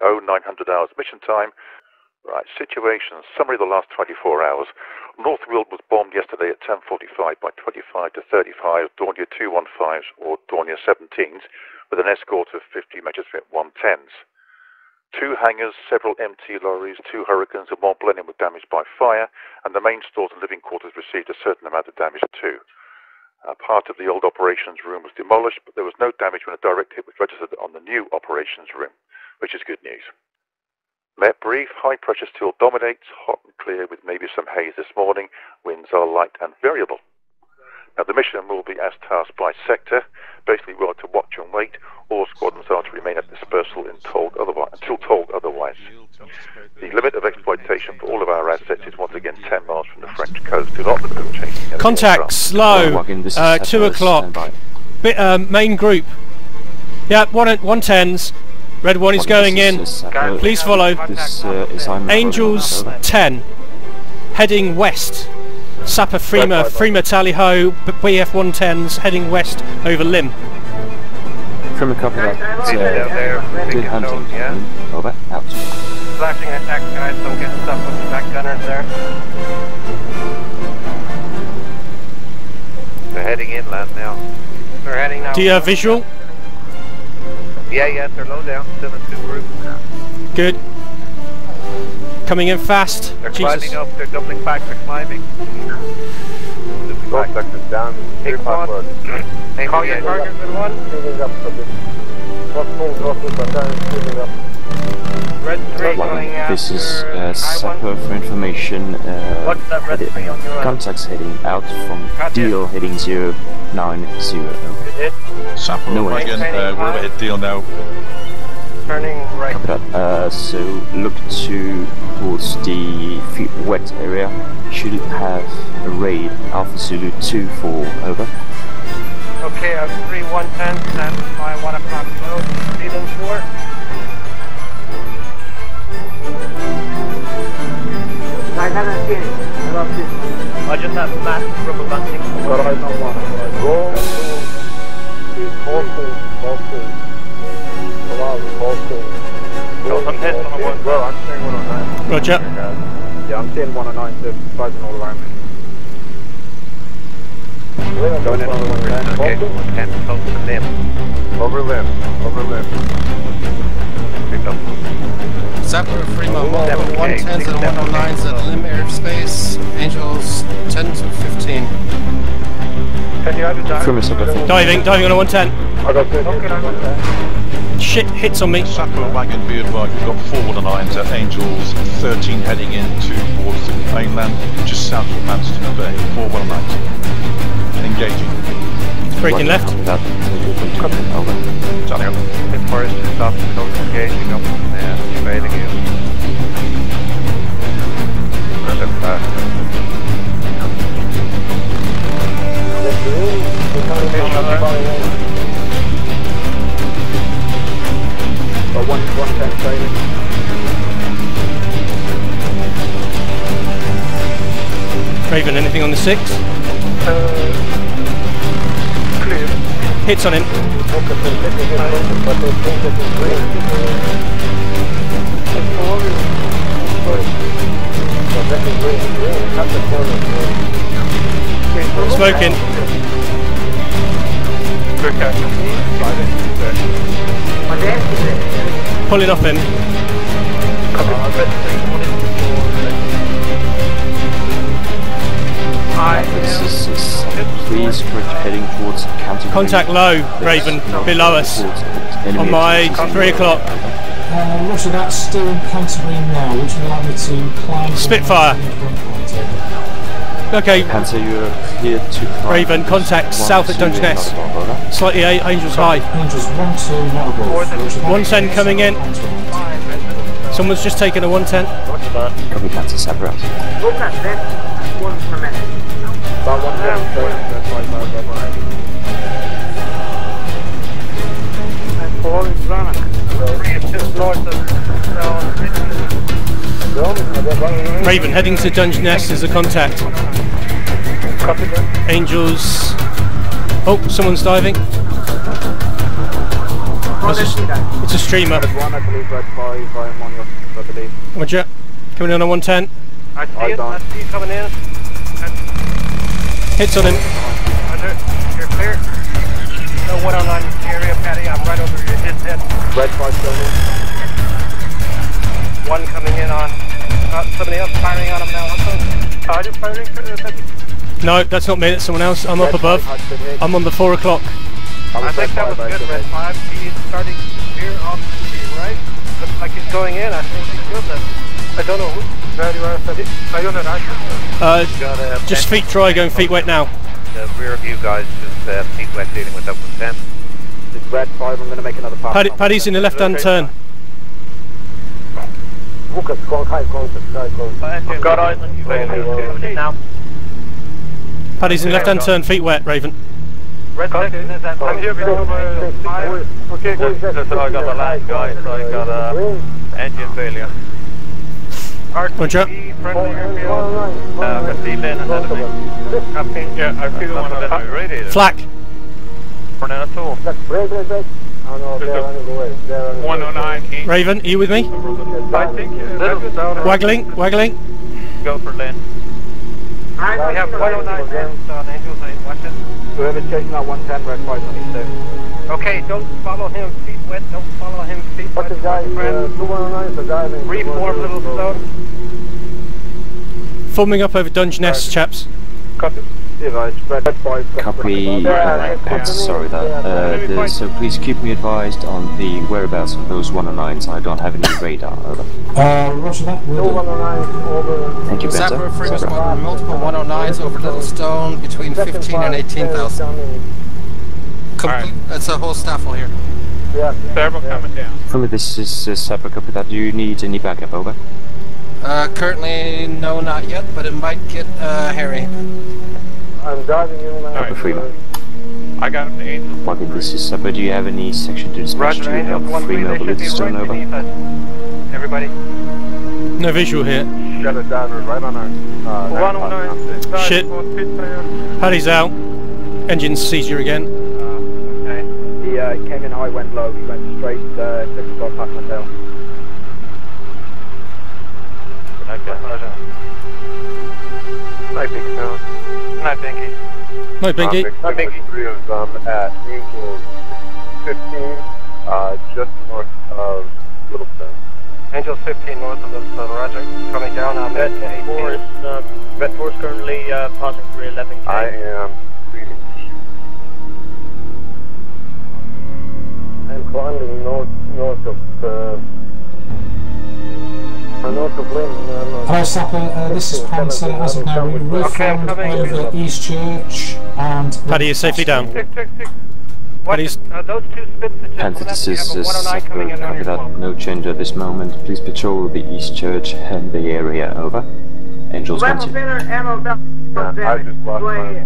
900 hours mission time. Right, situation, summary of the last 24 hours. North Weald was bombed yesterday at 10:45 by 25 to 35 Dornier 215s or Dornier 17s with an escort of 50 Messerschmitt 110s. 2 hangars, several MT lorries, 2 Hurricanes and 1 Blenheim were damaged by fire, and the main stores and living quarters received a certain amount of damage too. Part of the old operations room was demolished, but there was no damage when a direct hit was registered on the new operations room, which is good news. Met brief, high pressure still dominates, hot and clear with maybe some haze this morning. Winds are light and variable. Now the mission will be as tasked by sector. Basically we are to watch and wait. All squadrons are to remain at dispersal until told otherwise. The limit of exploitation for all of our assets is once again 10 miles from the French coast. Do not look at chasing. Contacts low. 2 o'clock. Main group. Yeah, 110s. Red 1 is going in. Please follow. Angels 10. Heading west. Sapper Freema Tally Ho. BF 110s heading west over Lim. Freema copy that. Good hunting. Over. Out. Flashing attack guys, don't get stuck with the back gunners there. They're heading inland now. They're heading now. Do you have visual? Yeah, they're low down, still in 2 groups. Good. Coming in fast. They're climbing up, they're doubling back, they're climbing. Sectors down. Take 1. Call your target with 1. Red 3 going out. This is Sapper for information. Contacts heading out from Deal heading 090. Sapper no wagon, we're over at Deal now. Turning right. So look towards the wet area. Should have a raid Alpha Zulu 2-4, over. Okay, I have 3 110s, stand by 1 o'clock load. Dealing 4. I just have massive rubber bunting. Got eyes on 1. Roll. I'm testing on 1. Well, I'm seeing 109. Roger. Yeah, I'm seeing 109, so buzzing all around me. Going in on 110. Okay, 110 close to Lim. Over Lim. Picked up. Sapper, Freema, 110s and 109s at Lim airspace. Angels 10 to 15. Can you either dive? Diving on a 110. I got 2. Okay, Shit, hits on me. Sapper wagon, be advised, we've got 4 109s at Angels 13 heading in towards the mainland, just south of Manston Bay. 4 109s. Engaging. Breaking left. Over. Turning up. The forest is up, coast engaging up and trailing you. Got 110 trailing. Raven, anything on the 6? Clear. Hits on him. Smoking. Pulling off him. Please correct heading towards counter. Contact low, Raven, below us. On my 3 o'clock. Roger that, still in Canterbury now. Would you like me to climb? Spitfire. Okay. Panther, you're here to climb. Raven, contact south at Dungeness. Slightly Angels high. Angels 1-2, not above. 110 coming in. Someone's just taken a 110. Copy, Panther, Sapper out. About 110. Raven, heading to Dungeness as a contact. Angels. Oh, someone's diving. It's a streamer. Red 1, I believe, Red 5, I am on your, I believe. Roger. Coming in on 110. I see you coming in. Hits on him. Roger, you're clear. No 109 area, Patty, I'm right over your head. Red 5 still in. One coming in on, somebody else firing on him now. Are you firing? No, that's not me, that's someone else. I'm up above. I'm on the 4 o'clock. I think that was good, Red 5. He's starting to veer off to the right. Looks like he's going in. I think he's good. I don't know who. Just feet dry, going feet wet now. The rear of you guys just feet wet dealing with upward 10. It's Red 5, I'm going to make another pass. Paddy's in the left-hand turn. Got Island, you now. Paddy's in the left-hand turn, feet wet, Raven. Red 6 is at I'm here below 5. Okay, good. So I got the last guy, so I got engine failure. Roger. Friendly airfield. I can see Lynn ahead of me. Yeah, I feel one of the radiator. Flak. Running at all. 109. Raven, are you with me? I think Waggling. Go for Lynn. we have 109 hands on Angels 8. Watch it. Whoever's chasing that 110, Red 5 on each side. Okay, don't follow him. Feet wet. Don't follow him. Feet wet. Reform little stone. Forming up over Dungeness, chaps. Copy. Copy. Sorry that. So please keep me advised on the whereabouts of those 109s. I don't have any radar. Over. Roger that. Thank you, Benzo. Sapper Freedom Squadron, multiple 109s over Little Stone between 15 and 18,000. That's a whole staffel here. Yeah. Several coming down. From this is Sapper. Copy that. Do you need any backup? Over. Currently, no, not yet, but it might get hairy. I'm driving you now. Copy, Freeman. I got him to Angel. Welcome, this is Sapper. Do you have any section to dispatch to help free over Little Stone? Over. Everybody. No visual here. Got a diver right on our... 109. Shit. Paddy's out. Engine seizure again. Okay. He came in high, went low. He went straight 6 o'clock past my tail. Night, Big Stone. Night, Binky. No, Binky. Night, Binky. 3 of them at Angels 15, just north of Little Stone. Angels 15 north of Little Stone, Roger. Coming down on Vet 4 is, Vet 4 is currently passing through 11K. I am reading. I'm climbing north of Lynn. Hello, Sapper. This is Panther. As of now, we're reformed over East Church and... Paddy is safely down. Tick. Paddy's... those two spits that Panther, this is have a 109 Sapper. coming in on Copy your that. phone. No change at this moment. Please patrol the East Church and the area. Over. Angels continue. I just lost my...